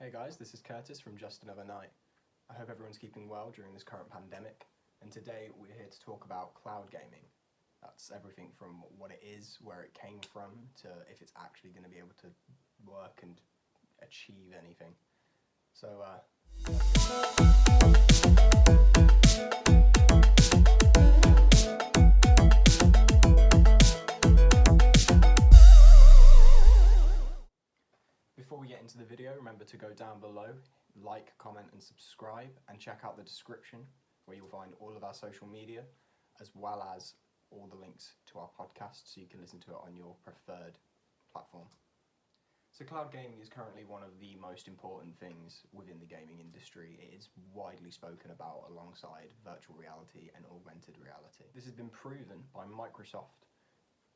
Hey guys, this is Curtis from Just Another Night. I hope everyone's keeping well during this current pandemic, and today we're here to talk about cloud gaming. That's everything from what it is, where it came from, to if it's actually going to be able to work and achieve anything. So, before we get into the video, remember to go down below, like, comment and subscribe, and check out the description where you'll find all of our social media, as well as all the links to our podcast so you can listen to it on your preferred platform. So cloud gaming is currently one of the most important things within the gaming industry. It is widely spoken about alongside virtual reality and augmented reality. This has been proven by Microsoft,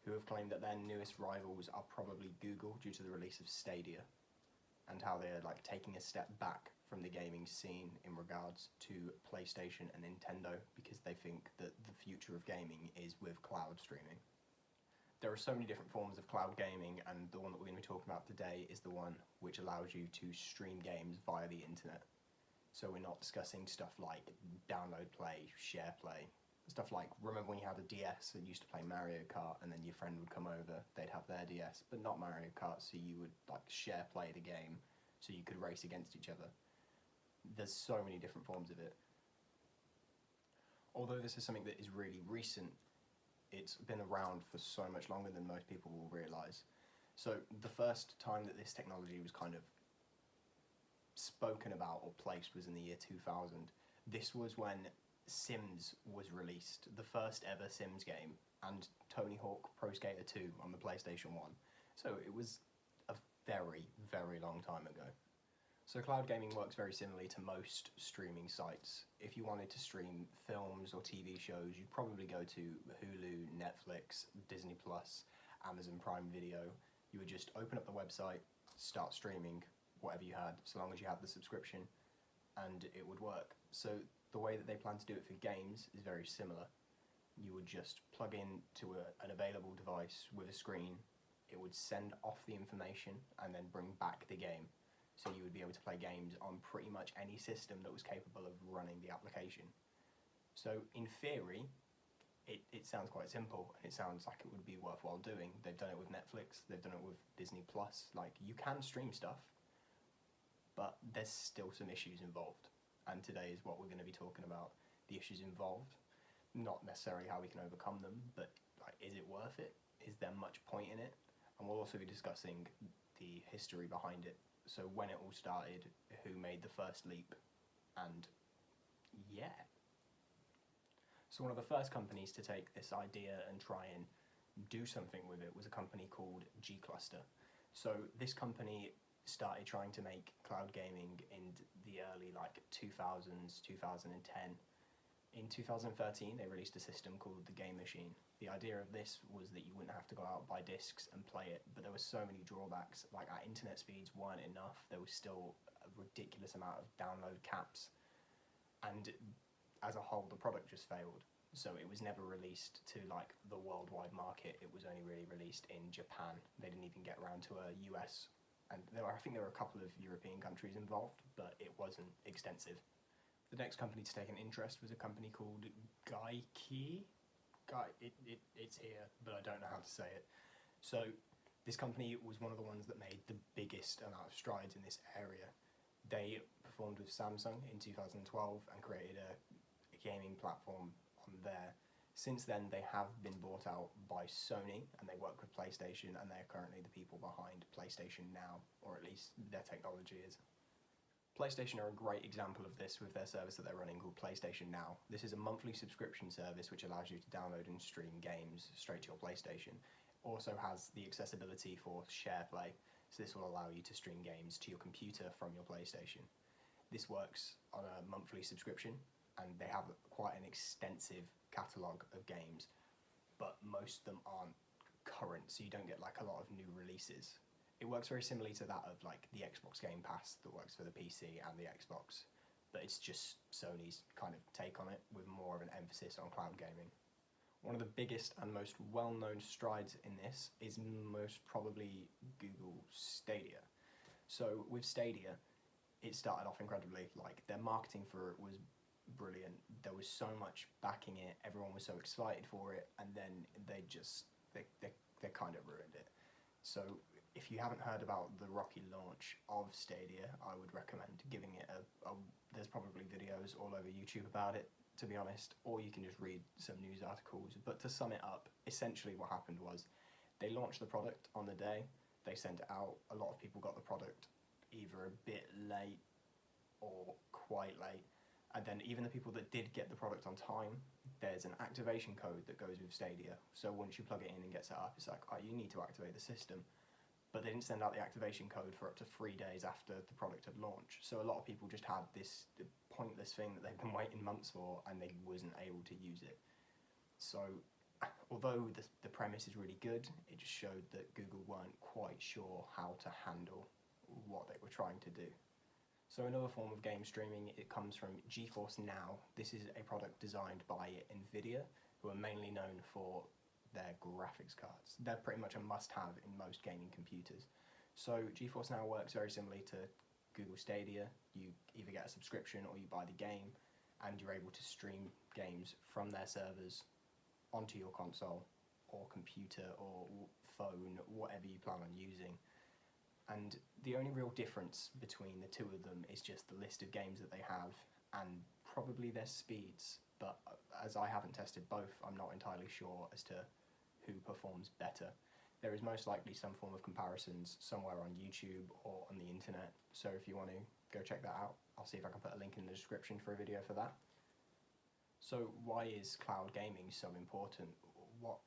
who have claimed that their newest rivals are probably Google due to the release of Stadia, and how they're taking a step back from the gaming scene in regards to PlayStation and Nintendo, because they think that the future of gaming is with cloud streaming. There are so many different forms of cloud gaming, and the one that we're going to be talking about today is the one which allows you to stream games via the internet. So we're not discussing stuff like download play, share play, stuff like, remember when you had a DS and used to play Mario Kart and then your friend would come over, they'd have their DS, but not Mario Kart, so you would share play the game so you could race against each other. There's so many different forms of it. Although this is something that is really recent, it's been around for so much longer than most people will realise. So the first time that this technology was kind of spoken about or placed was in the year 2000. This was when Sims was released, the first ever Sims game, and Tony Hawk Pro Skater 2 on the PlayStation 1. So it was a very, very long time ago. So cloud gaming works very similarly to most streaming sites. If you wanted to stream films or TV shows, you'd probably go to Hulu, Netflix, Disney Plus, Amazon Prime Video. You would just open up the website, start streaming whatever you had, so long as you had the subscription, and it would work. So the way that they plan to do it for games is very similar. You would just plug in to an available device with a screen, it would send off the information and then bring back the game. So you would be able to play games on pretty much any system that was capable of running the application. So in theory, it sounds quite simple, and it sounds like it would be worthwhile doing. They've done it with Netflix, they've done it with Disney Plus. You can stream stuff, but there's still some issues involved. And today is what we're going to be talking about, the issues involved. Not necessarily how we can overcome them, but is it worth it? Is there much point in it? And we'll also be discussing the history behind it. So when it all started, who made the first leap, and yeah. So one of the first companies to take this idea and try and do something with it was a company called G-Cluster. So this company started trying to make cloud gaming in the early 2000s, 2010. In 2013, they released a system called the Game Machine. The idea of this was that you wouldn't have to go out, buy discs and play it, but there were so many drawbacks. Our internet speeds weren't enough. There was still a ridiculous amount of download caps, and as a whole, the product just failed. So it was never released to the worldwide market. It was only really released in Japan. They didn't even get around to a US, and I think there were a couple of European countries involved, but it wasn't extensive. The next company to take an interest was a company called Gaikai. It's here, but I don't know how to say it. So this company was one of the ones that made the biggest amount of strides in this area. They performed with Samsung in 2012 and created a gaming platform on there. Since then, they have been bought out by Sony, and they work with PlayStation, and they're currently the people behind PlayStation Now, or at least their technology is. PlayStation are a great example of this with their service that they're running called PlayStation Now. This is a monthly subscription service which allows you to download and stream games straight to your PlayStation. Also has the accessibility for share play, so this will allow you to stream games to your computer from your PlayStation. This works on a monthly subscription, and they have quite an extensive catalogue of games, but most of them aren't current, so you don't get a lot of new releases. It works very similarly to that of the Xbox Game Pass that works for the PC and the Xbox, but it's just Sony's kind of take on it with more of an emphasis on cloud gaming. One of the biggest and most well-known strides in this is most probably Google Stadia. So with Stadia, it started off incredibly. Like, their marketing for it was brilliant. There was so much backing it. Everyone was so excited for it, and then they kind of ruined it. So if you haven't heard about the rocky launch of Stadia, I would recommend giving it there's probably videos all over YouTube about it, to be honest, or you can just read some news articles. But to sum it up, essentially what happened was they launched the product on the day, they sent it out, a lot of people got the product either a bit late or quite late, and then even the people that did get the product on time, there's an activation code that goes with Stadia. So once you plug it in and get set up, it's like, oh, you need to activate the system. But they didn't send out the activation code for up to 3 days after the product had launched. So a lot of people just had this pointless thing that they've been waiting months for, and they wasn't able to use it. So although the premise is really good, it just showed that Google weren't quite sure how to handle what they were trying to do. So another form of game streaming, it comes from GeForce Now. This is a product designed by NVIDIA, who are mainly known for their graphics cards. They're pretty much a must-have in most gaming computers. So GeForce Now works very similarly to Google Stadia. You either get a subscription or you buy the game, and you're able to stream games from their servers onto your console or computer or phone, whatever you plan on using. And the only real difference between the two of them is just the list of games that they have and probably their speeds. But as I haven't tested both, I'm not entirely sure as to who performs better. There is most likely some form of comparisons somewhere on YouTube or on the internet. So if you want to go check that out, I'll see if I can put a link in the description for a video for that. So why is cloud gaming so important? What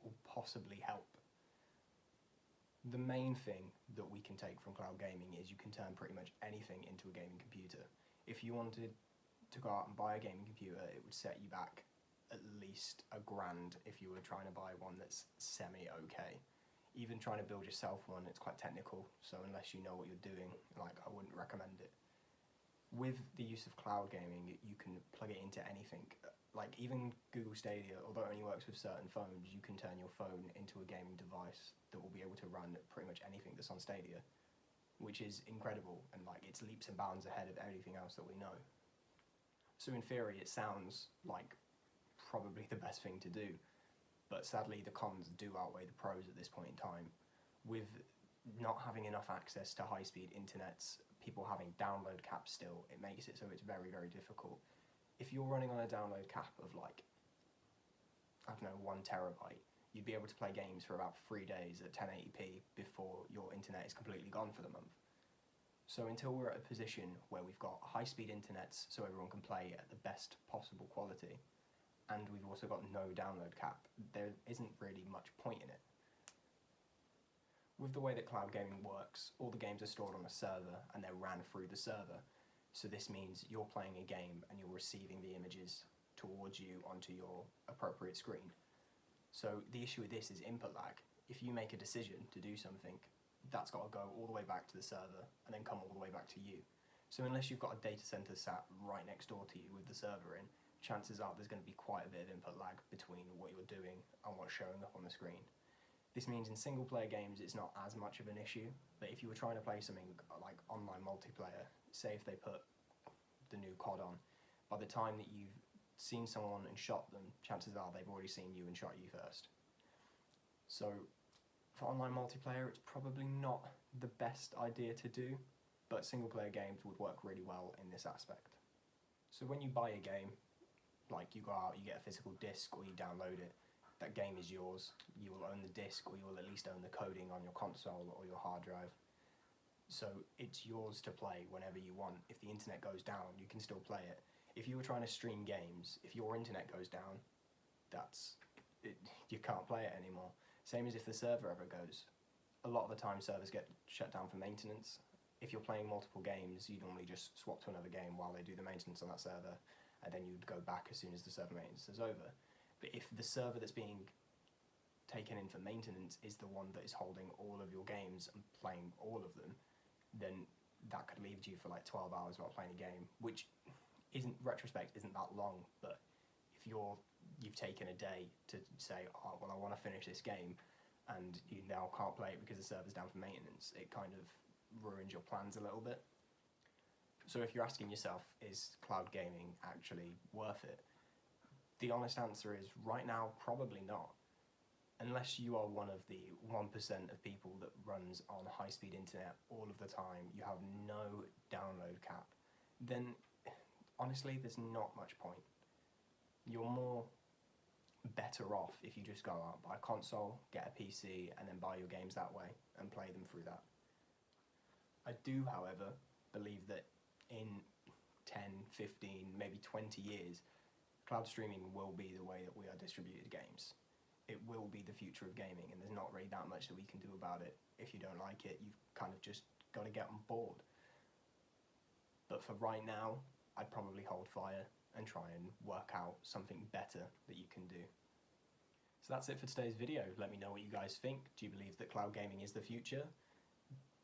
will possibly help? The main thing that we can take from cloud gaming is you can turn pretty much anything into a gaming computer. If you wanted to go out and buy a gaming computer, it would set you back at least $1,000 if you were trying to buy one that's semi-okay. Even trying to build yourself one, it's quite technical, so unless you know what you're doing, like, I wouldn't recommend it. With the use of cloud gaming, you can plug it into anything. Like, even Google Stadia, although it only works with certain phones, you can turn your phone into a gaming device that will be able to run pretty much anything that's on Stadia, which is incredible, and like, it's leaps and bounds ahead of everything else that we know. So in theory, it sounds like probably the best thing to do, but sadly the cons do outweigh the pros at this point in time. With not having enough access to high-speed internets, people having download caps still, it makes it so it's very, very difficult. If you're running on a download cap of like, I don't know, 1 terabyte, you'd be able to play games for about 3 days at 1080p before your internet is completely gone for the month. So until we're at a position where we've got high-speed internets so everyone can play at the best possible quality, and we've also got no download cap, there isn't really much point in it. With the way that cloud gaming works, all the games are stored on a server and they're ran through the server. So this means you're playing a game and you're receiving the images towards you onto your appropriate screen. So the issue with this is input lag. If you make a decision to do something, that's got to go all the way back to the server and then come all the way back to you. So unless you've got a data center sat right next door to you with the server in, chances are there's going to be quite a bit of input lag between what you're doing and what's showing up on the screen. This means in single player games it's not as much of an issue, but if you were trying to play something like online multiplayer, say if they put the new COD on, by the time that you've seen someone and shot them, chances are they've already seen you and shot you first. So for online multiplayer, it's probably not the best idea to do, but single player games would work really well in this aspect. So when you buy a game, like you go out, you get a physical disc or you download it, that game is yours. You will own the disc, or you will at least own the coding on your console or your hard drive. So it's yours to play whenever you want. If the internet goes down, you can still play it. If you were trying to stream games, if your internet goes down, you can't play it anymore. Same as if the server ever goes. A lot of the time servers get shut down for maintenance. If you're playing multiple games, you normally just swap to another game while they do the maintenance on that server, and then you'd go back as soon as the server maintenance is over. But if the server that's being taken in for maintenance is the one that is holding all of your games and playing all of them, then that could leave you for like 12 hours while playing a game, which isn't that long, but if you've taken a day to say, oh, well, I want to finish this game, and you now can't play it because the server's down for maintenance, it kind of ruins your plans a little bit. So if you're asking yourself, is cloud gaming actually worth it? The honest answer is, right now, probably not. Unless you are one of the 1% of people that runs on high-speed internet all of the time, you have no download cap, then honestly, there's not much point. You're more better off if you just go out, buy a console, get a PC, and then buy your games that way and play them through that. I do, however, believe that in 10, 15, maybe 20 years, cloud streaming will be the way that we are distributed games. It will be the future of gaming, and there's not really that much that we can do about it. If you don't like it, you've kind of just got to get on board. But for right now, I'd probably hold fire and try and work out something better that you can do. So that's it for today's video. Let me know what you guys think. Do you believe that cloud gaming is the future?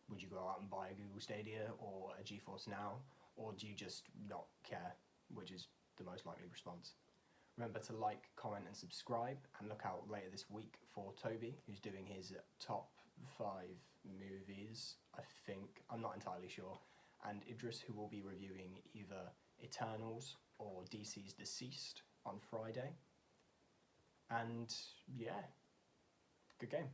Would you go out and buy a Google Stadia or a GeForce Now? Or do you just not care, which is the most likely response? Remember to like, comment and subscribe, and look out later this week for Toby, who's doing his top 5 movies, I think. I'm not entirely sure. And Idris, who will be reviewing either Eternals or DC's Deceased on Friday. And yeah, good game.